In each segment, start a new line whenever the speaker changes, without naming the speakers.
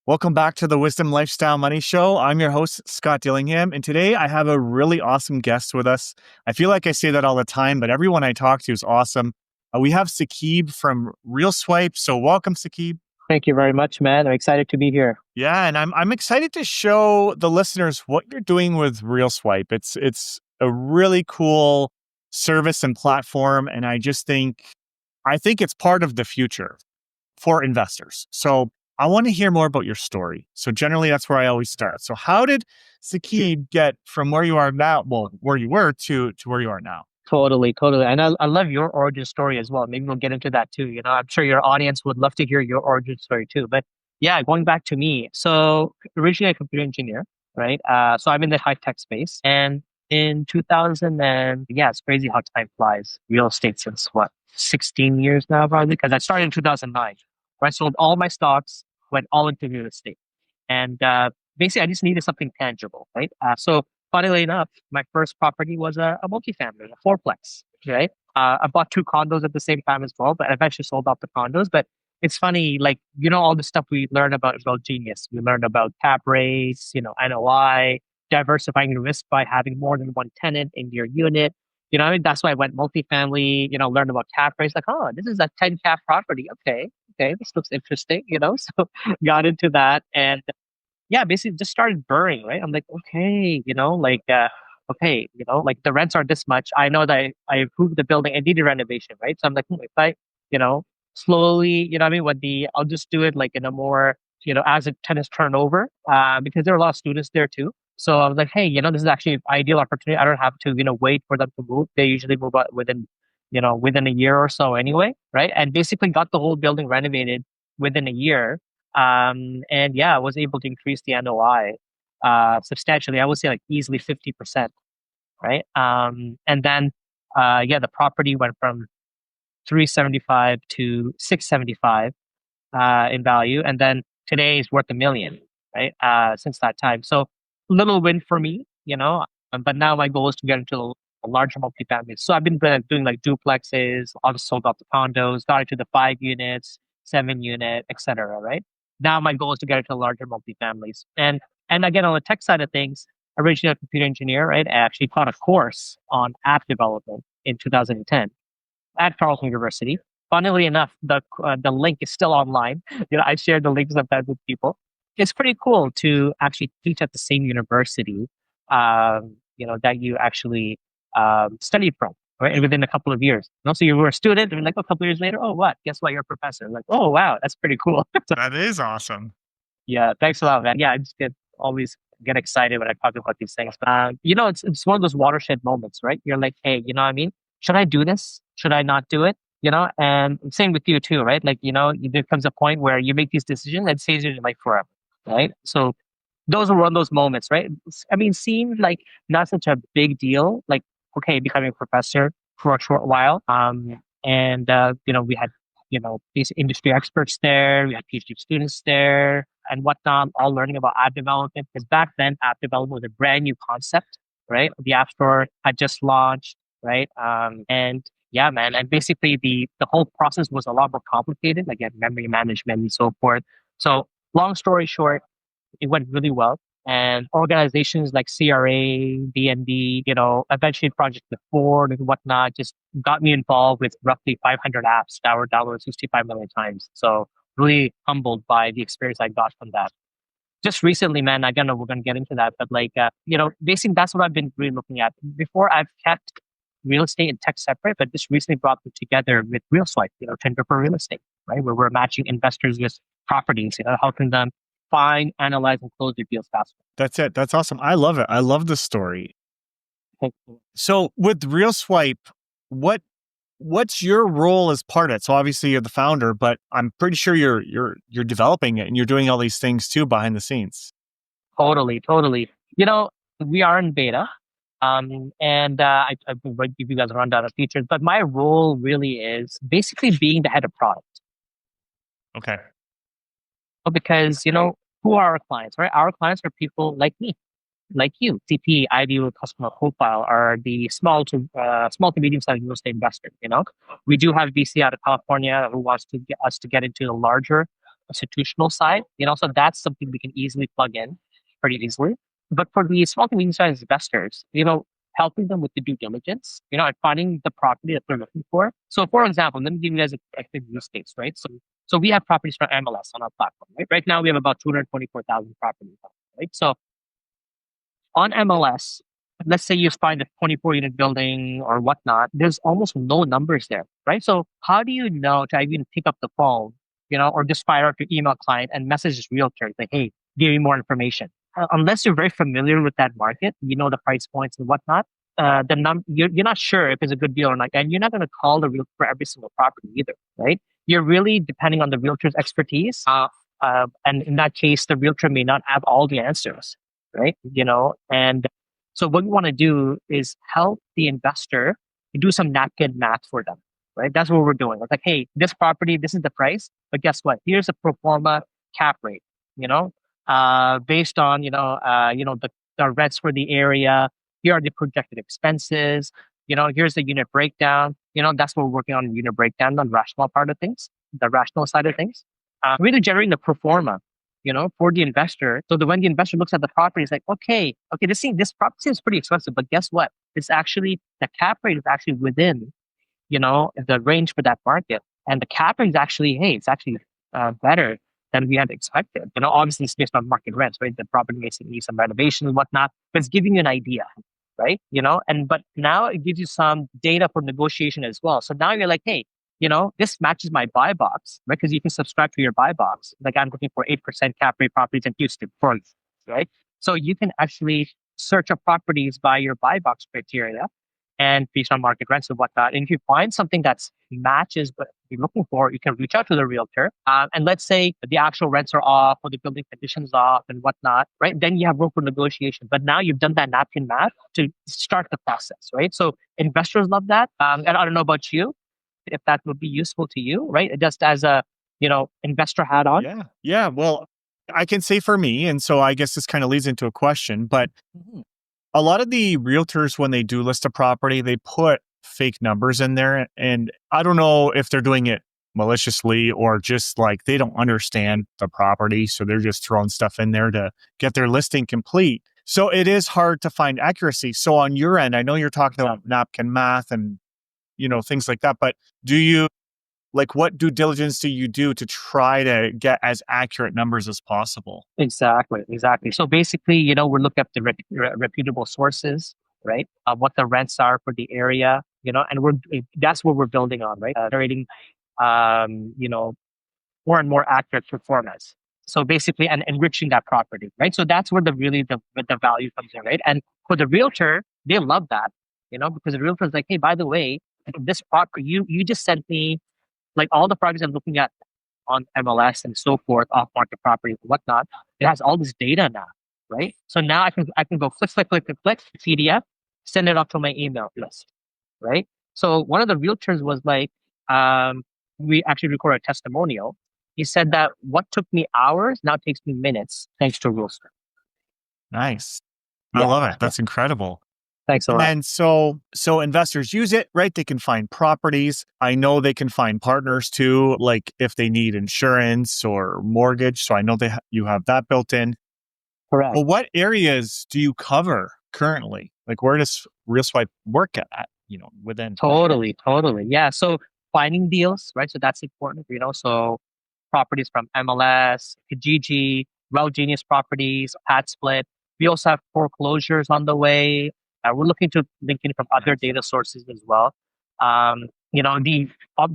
Welcome back to the Wisdom Lifestyle Money Show. I'm your host, Scott Dillingham, and today I have a really awesome guest with us. I feel like I say that all the time, but everyone I talk to is awesome. We have Saqib from Real Swipe. So welcome, Saqib.
Thank you very much, man. I'm excited to be here.
Yeah, and I'm excited to show the listeners what you're doing with Real Swipe. It's a really cool service and platform, and I think it's part of the future for investors. So I want to hear more about your story. So generally, that's where I always start. So how did Saqib get from where you are now, well, where you were to where you are now?
Totally. And I love your origin story as well. Maybe we'll get into that too. I'm sure your audience would love to hear your origin story too. But yeah, going back to me. So originally a computer engineer, right? So I'm in the high tech space. And in 2000, and yeah, it's crazy how time flies. Real estate since what, 16 years now, probably? Because I started in 2009. I sold all my stocks, went all into real estate. And basically, I just needed something tangible, right? So funnily enough, my first property was a multifamily, a fourplex, right? I bought two condos at the same time as well, but I eventually sold off the condos. But it's funny, like, all the stuff we learn about genius. We learned about cap rates, NOI, diversifying the risk by having more than one tenant in your unit. I mean, that's why I went multifamily, learned about cap rates. Like, oh, this is a 10 cap property. Okay, this looks interesting, So got into that. And yeah, basically just started burning, right? I'm like, okay, okay, like the rents are this much. I know that I improved the building and did a renovation, right? So I'm like, if I, you know, slowly, what I mean, I'll just do it like in a more, as the tenants turn over, because there are a lot of students there too. So I was like, hey, this is actually an ideal opportunity. I don't have to, wait for them to move. They usually move out within a year or so anyway, right? And basically got the whole building renovated within a year. And yeah, I was able to increase the NOI substantially. I would say like easily 50%, right? And then yeah, the property went from 375 to 675 in value, and then today is worth 1 million, right? Since that time, so little win for me, But now my goal is to get into a larger multifamily. So I've been doing like duplexes. I've sold off the condos, got into the 5 units, 7 unit, etc. Right now, my goal is to get into larger multifamilies. And again, on the tech side of things, originally a computer engineer, right? I actually taught a course on app development in 2010 at Carleton University. Funnily enough, the link is still online. I share the links sometimes with people. It's pretty cool to actually teach at the same university, that you actually studied from, right? And within a couple of years. So you were a student, and like a couple of years later, oh, what? Guess what? You're a professor. Like, oh, wow, that's pretty cool.
That is awesome.
Yeah, thanks a lot, man. Yeah, I just always get excited when I talk about these things. But it's one of those watershed moments, right? You're like, hey, you know what I mean? Should I do this? Should I not do it? And same with you too, right? Like, there comes a point where you make these decisions and it stays in your life forever, right? So those are one of those moments, right? I mean, seemed like not such a big deal, like, okay, becoming a professor for a short while. And we had, these industry experts there, we had PhD students there and whatnot, all learning about app development. Because back then, app development was a brand new concept, right? The App Store had just launched, right? And yeah, man. And basically the whole process was a lot more complicated, like you had memory management and so forth. So long story short, it went really well. And organizations like CRA, BNB, eventually projects with Ford and whatnot just got me involved with roughly 500 apps that were downloaded 65 million times. So really humbled by the experience I got from that. Just recently, man, I don't know, we're going to get into that, but like, basically that's what I've been really looking at. Before I've kept real estate and tech separate, but just recently brought them together with Real Swipe, Tinder for real estate, right? Where we're matching investors with properties, helping them find, analyze, and close their deals faster.
That's it. That's awesome. I love it. I love the story.
Thank you.
So with Real Swipe, what's your role as part of it? So obviously you're the founder, but I'm pretty sure you're developing it and you're doing all these things too behind the scenes.
Totally. We are in beta. And I will give you guys a rundown of features, but my role really is basically being the head of product.
Okay.
Because, who are our clients, right? Our clients are people like me, like you. CP, ideal customer profile, are the small to medium-sized real estate investor. We do have VC out of California who wants to get us to get into the larger institutional side, so that's something we can easily plug in pretty easily. But for the small to medium sized investors, helping them with the due diligence, and finding the property that they're looking for. So, for example, let me give you guys a quick use case, right? So we have properties from MLS on our platform, right? Right now we have about 224,000 properties, right? So on MLS, let's say you find a 24-unit building or whatnot, there's almost no numbers there, right? So how do you know to even pick up the phone, or just fire up your email client and message this realtor like, hey, give me more information. Unless you're very familiar with that market, the price points and whatnot, you're not sure if it's a good deal or not, and you're not going to call the realtor for every single property either, right? You're really depending on the realtor's expertise, and in that case, the realtor may not have all the answers, right? And so what we want to do is help the investor do some napkin math for them, right? That's what we're doing. It's like, hey, this property, this is the price, but guess what? Here's a pro forma cap rate, based on the rents for the area. Here are the projected expenses. Here's the unit breakdown. That's what we're working on, unit breakdown, on rational part of things, the rational side of things. Really generating the pro forma, for the investor. So that when the investor looks at the property, it's like, okay, this property seems pretty expensive, but guess what? It's actually, the cap rate is actually within, the range for that market. And the cap rate is actually, hey, it's actually better than we had expected. Obviously it's based on market rents, right? The property may need some renovations and whatnot, but it's giving you an idea, right? But now it gives you some data for negotiation as well. So now you're like, hey, this matches my buy box, right? Because you can subscribe to your buy box. Like I'm looking for 8% cap rate properties in Houston, for instance, right? So you can actually search up properties by your buy box criteria and based on market rents and whatnot. And if you find something that matches what you're looking for, you can reach out to the realtor. And let's say the actual rents are off or the building conditions off and whatnot, right? Then you have room for negotiation. But now you've done that napkin math to start the process, right? So investors love that. And I don't know about you, if that would be useful to you, right? Just as a, investor hat on.
Yeah. Yeah. Well, I can say for me, and so I guess this kind of leads into a question, but a lot of the realtors, when they do list a property, they put fake numbers in there. And I don't know if they're doing it maliciously or just like they don't understand the property. So they're just throwing stuff in there to get their listing complete. So it is hard to find accuracy. So on your end, I know you're talking about napkin math and, things like that, but what due diligence do you do to try to get as accurate numbers as possible?
Exactly. So basically, we're looking at the reputable sources, right? What the rents are for the area, and that's what we're building on, right? Generating, more and more accurate performance. So basically, and enriching that property, right? So that's where the value comes in, right? And for the realtor, they love that, because the realtor is like, hey, by the way, this property, you just sent me like all the properties I'm looking at on MLS and so forth, off market properties and whatnot. It has all this data now, right? So now I can go click PDF, send it off to my email list, right? So one of the realtors was like, we actually recorded a testimonial. He said that what took me hours now takes me minutes thanks to Realtor.
Nice. I
Yeah,
love it.
yeah.
That's incredible.
Thanks a
And
lot.
then so investors use it, right? They can find properties. I know they can find partners too, like if they need insurance or mortgage. So I know you have that built in.
Correct.
But what areas do you cover currently? Like where does RealSwipe work at, within?
Totally. Yeah. So finding deals, right? So that's important, So properties from MLS, Kijiji, Well Genius Properties, Pad Split. We also have foreclosures on the way. We're looking to link in from other data sources as well. The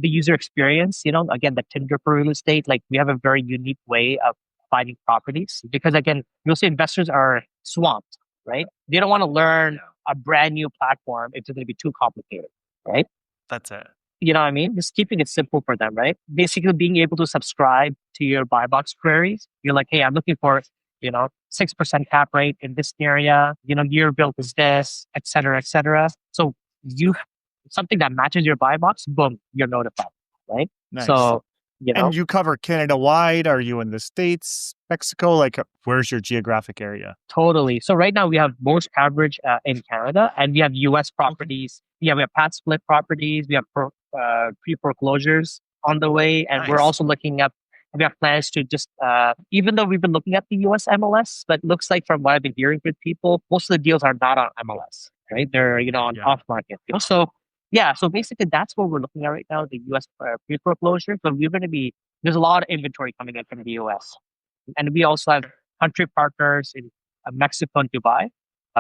user experience, again, the Tinder for real estate, like we have a very unique way of finding properties because again, you'll see investors are swamped, right? They don't want to learn a brand new platform. It's going to be too complicated, right?
That's it.
You know what I mean? Just keeping it simple for them, right? Basically being able to subscribe to your buy box queries. You're like, hey, I'm looking for, 6% cap rate in this area, year built is this, et cetera, et cetera. So you, something that matches your buy box, boom, you're notified, right?
Nice.
So, you
And
know,
you cover Canada wide? Are you in the States, Mexico? Like where's your geographic area?
totally. So right now we have most coverage in Canada and we have US properties. Yeah, we have pad split properties. We have pre foreclosures on the way. And we're
Nice.
also looking at we have plans to just, even though we've been looking at the US MLS, but looks like from what I've been hearing with people, most of the deals are not on MLS, right? They're, on
Yeah.
off market. So, yeah, so basically that's what we're looking at right now, the US pre-foreclosure. But there's a lot of inventory coming in from the US. And we also have country partners in Mexico and Dubai.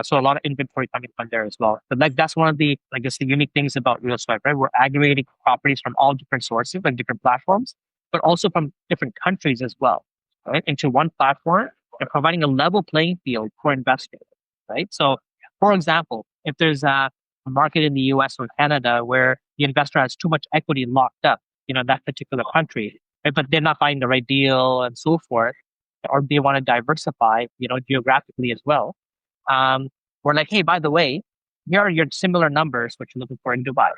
So a lot of inventory coming from there as well. But like that's one of the, I guess, the unique things about Real Swipe, right? We're aggregating properties from all different sources, like different platforms, but also from different countries as well, right? Into one platform and providing a level playing field for investors, right? So, for example, if there's a market in the US or Canada where the investor has too much equity locked up, that particular country, right? But they're not finding the right deal and so forth, or they want to diversify, geographically as well. Um, we're like, hey, by the way, here are your similar numbers, what you're looking for in Dubai,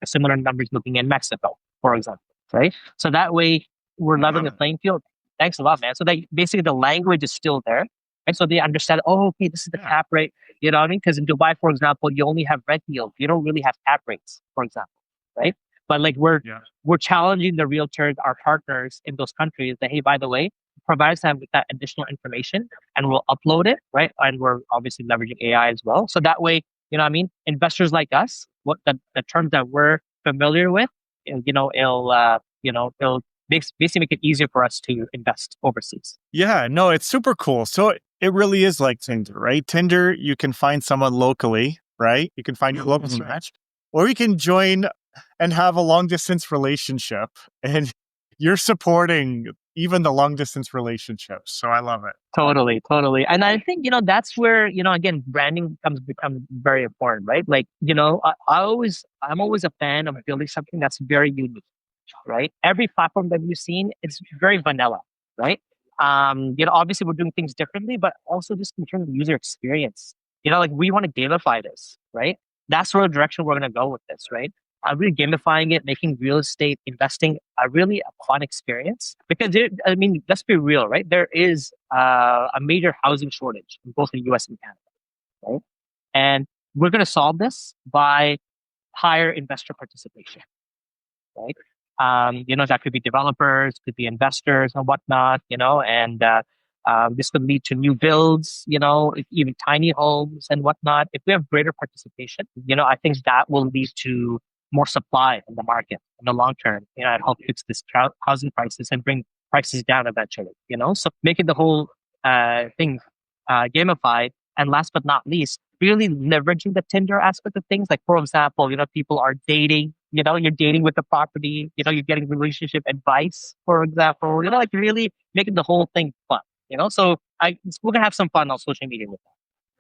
similar numbers looking in Mexico, for example, right? So that way we're
I
leveling
love
the
it.
playing field. Thanks a lot, man. So they basically the language is still there. And so they understand, oh, okay, this is the
Yeah.
cap rate. You know what I mean? Because in Dubai, for example, you only have rent deals. You don't really have cap rates, for example, right? But like
Yeah.
we're challenging the realtors, our partners in those countries that, hey, by the way, provide them with that additional information and we'll upload it, right? And we're obviously leveraging AI as well. So that way, what I mean? Investors like us, what the terms that we're familiar with, it'll basically make it easier for us to invest overseas.
Yeah, no, it's super cool. So it really is like Tinder, right? Tinder, you can find someone locally, right? You can find your local
That's right.
match, or you can join and have a long distance relationship, and you're supporting even the long distance relationships. So I love it.
Totally, totally. And I think, that's where, again, branding become very important, right? Like, I'm always a fan of building something that's very unique, right? Every platform that we've seen, it's very vanilla, right? Obviously we're doing things differently, but also just in terms of user experience, like we want to gamify this, right? That's sort of direction we're going to go with this, right? Really gamifying it, making real estate investing a fun experience. Because I mean, let's be real, right? There is a major housing shortage in both the U.S. and Canada, right? And we're going to solve this by higher investor participation, right? That could be developers, could be investors and whatnot, and this could lead to new builds, even tiny homes and whatnot. If we have greater participation, I think that will lead to more supply in the market in the long term, and help fix this housing prices and bring prices down eventually, so making the whole thing gamified. And last but not least, really leveraging the Tinder aspect of things. Like, for example, people are dating, you're dating with the property, you're getting relationship advice, for example, like really making the whole thing fun, So we're going to have some fun on social media with that.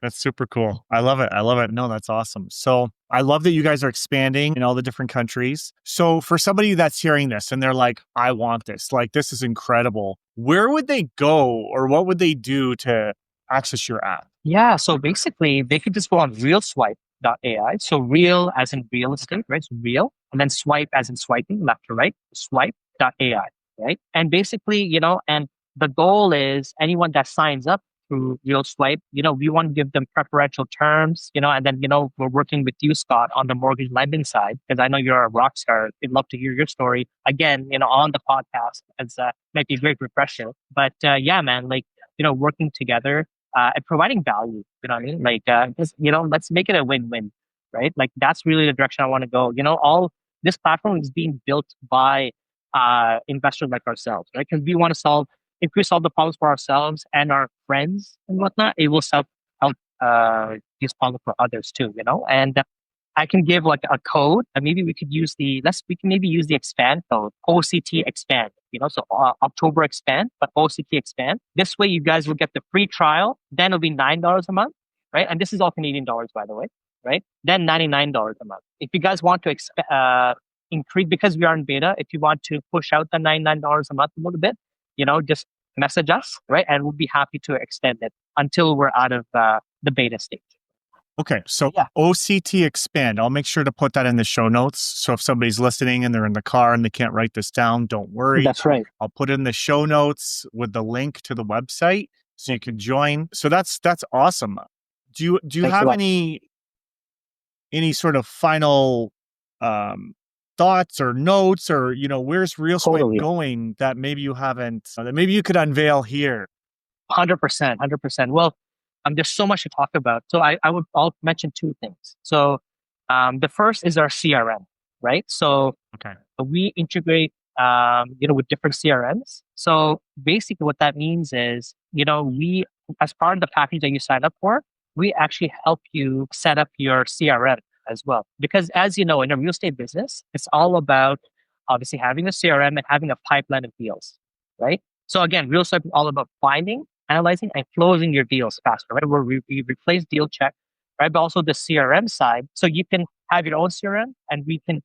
That's super cool. I love it. I love it. No, that's awesome. So I love that you guys are expanding in all the different countries. So for somebody that's hearing this and they're like, I want this, like, this is incredible. Where would they go or what would they do to access your app?
Yeah. So basically, they could just go on realswipe.ai. So real as in real estate, right? So real. And then swipe as in swiping left to right, swipe.ai, right? And basically, and the goal is anyone that signs up through Real Swipe, we want to give them preferential terms, and then, we're working with you, Scott, on the mortgage lending side, because I know you're a rock star. I'd love to hear your story again, on the podcast. It's might be a great refresher. But yeah, man, like, working together and providing value, you know what I mean? Like, just, let's make it a win-win, right? Like, that's really the direction I want to go. All this platform is being built by investors like ourselves, right? Because we want to if we solve the problems for ourselves and our friends and whatnot, it will help these problems for others too, And I can give like a code, and maybe we could use we can maybe use the expand code, OCT expand, so October expand, but OCT expand. This way you guys will get the free trial, then it'll be $9 a month, right? And this is all Canadian dollars, by the way, right? Then $99 a month. If you guys want to increase, because we are in beta, if you want to push out the $99 a month a little bit, just message us, right? And we'll be happy to extend it until we're out of the beta stage.
Okay, so
Yeah.
OCT expand. I'll make sure to put that in the show notes. So if somebody's listening and they're in the car and they can't write this down, don't worry.
That's right.
I'll put it in the show notes with the link to the website so you can join. So that's awesome. Do you
Thanks a
have
lot.
any sort of final thoughts or notes or, where's Real Swipe
Totally.
going that maybe you haven't, that maybe you could unveil here?
100%, 100%. Well, there's so much to talk about. So I'll mention two things. So the first is our CRM, right? So
Okay.
we integrate, with different CRMs. So basically what that means is, we, as part of the package that you sign up for, we actually help you set up your CRM as well. Because as you know, in a real estate business, it's all about obviously having a CRM and having a pipeline of deals, right? So again, real estate is all about finding, analyzing, and closing your deals faster, right? Where we replace deal check, right? But also the CRM side. So you can have your own CRM and we can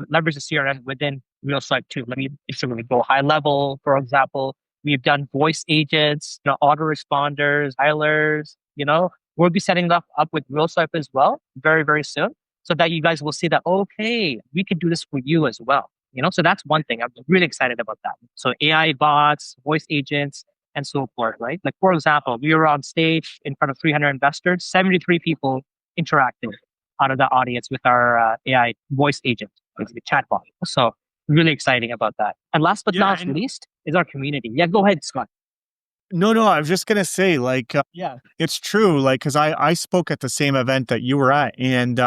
leverage the CRM within RealSwipe too. Let me, if you really go high level, for example, we've done voice agents, autoresponders, dialers, we'll be setting up with RealSwipe as well very, very soon so that you guys will see that, okay, we can do this for you as well. So that's one thing. I'm really excited about that. So AI bots, voice agents, and so forth, right? Like, for example, we were on stage in front of 300 investors, 73 people interacting out of the audience with our AI voice agent, basically chatbot. So really exciting about that. And last but
Yeah.
not least is our community. Yeah, go ahead, Scott.
No, I was just gonna say, like,
Yeah.
it's true, like, because I spoke at the same event that you were at, and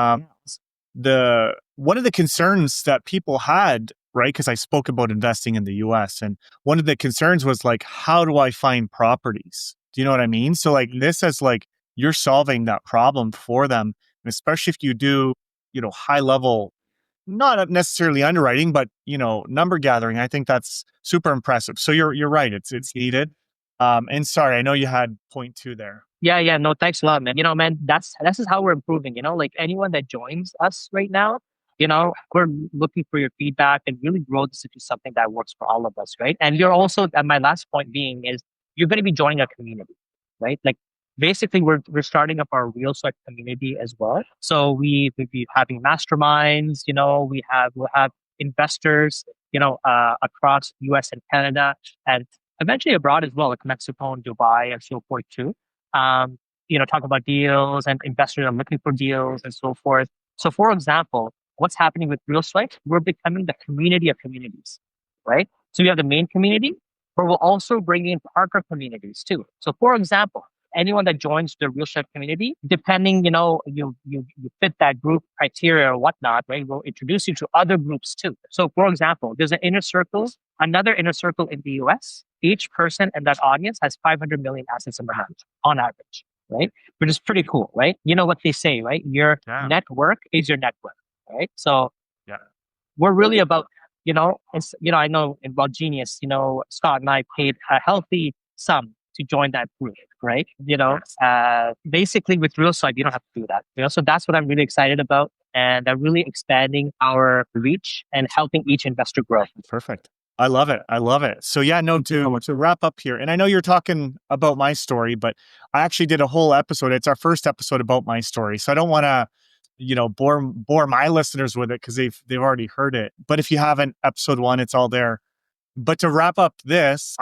the one of the concerns that people had, right? Because I spoke about investing in the U.S., and one of the concerns was like, how do I find properties? Do you know what I mean? So, like, this is like you're solving that problem for them, and especially if you do, high level, not necessarily underwriting, but number gathering. I think that's super impressive. So you're right. It's needed. And sorry, I know you had point two there.
Yeah. No, thanks a lot, man. Man, that's just how we're improving. Like anyone that joins us right now, we're looking for your feedback and really grow this into something that works for all of us, right? And you're also, and my last point being is you're going to be joining a community, right? Like basically we're starting up our real estate community as well. So we'll be having masterminds, we'll have investors, across US and Canada and eventually abroad as well, like Mexico and Dubai and so forth too. um, talk about deals and investors are looking for deals and so forth. So, for example, what's happening with Real Strike? We're becoming the community of communities, right? So, you have the main community, but we'll also bring in partner communities too. So, for example, anyone that joins the Real Strike community, depending, you fit that group criteria or whatnot, right? We'll introduce you to other groups too. So, for example, there's an inner circle, another inner circle in the US. Each person in that audience has 500 million assets in the hand on average, right? Which is pretty cool, right? You know what they say, right? Your
Yeah.
network is your network, right? So
Yeah.
we're really about, I know about Genius, Scott and I paid a healthy sum to join that group, right? Basically with Real Side, you don't have to do that. So that's what I'm really excited about. And I'm really expanding our reach and helping each investor grow.
Perfect. I love it. I love it. So yeah, no, to wrap up here, and I know you're talking about my story, but I actually did a whole episode. It's our first episode about my story. So I don't want to, bore my listeners with it because they've already heard it. But if you haven't, episode one, it's all there. But to wrap up this,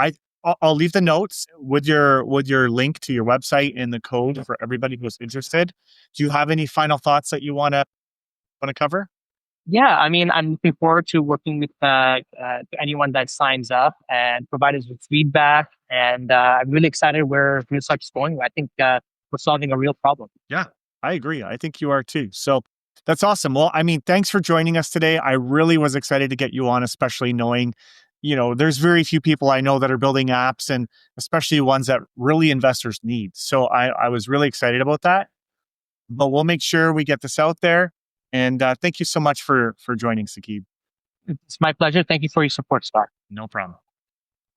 I'll leave the notes with your link to your website and the code for everybody who's interested. Do you have any final thoughts that you want to cover?
Yeah, I mean, I'm looking forward to working with to anyone that signs up and provide us with feedback. And I'm really excited where research is going. I think we're solving a real problem.
Yeah, I agree. I think you are too. So that's awesome. Well, I mean, thanks for joining us today. I really was excited to get you on, especially knowing, there's very few people I know that are building apps and especially ones that really investors need. So I was really excited about that. But we'll make sure we get this out there. And thank you so much for joining, Sakib.
It's my pleasure. Thank you for your support, Scott.
No problem.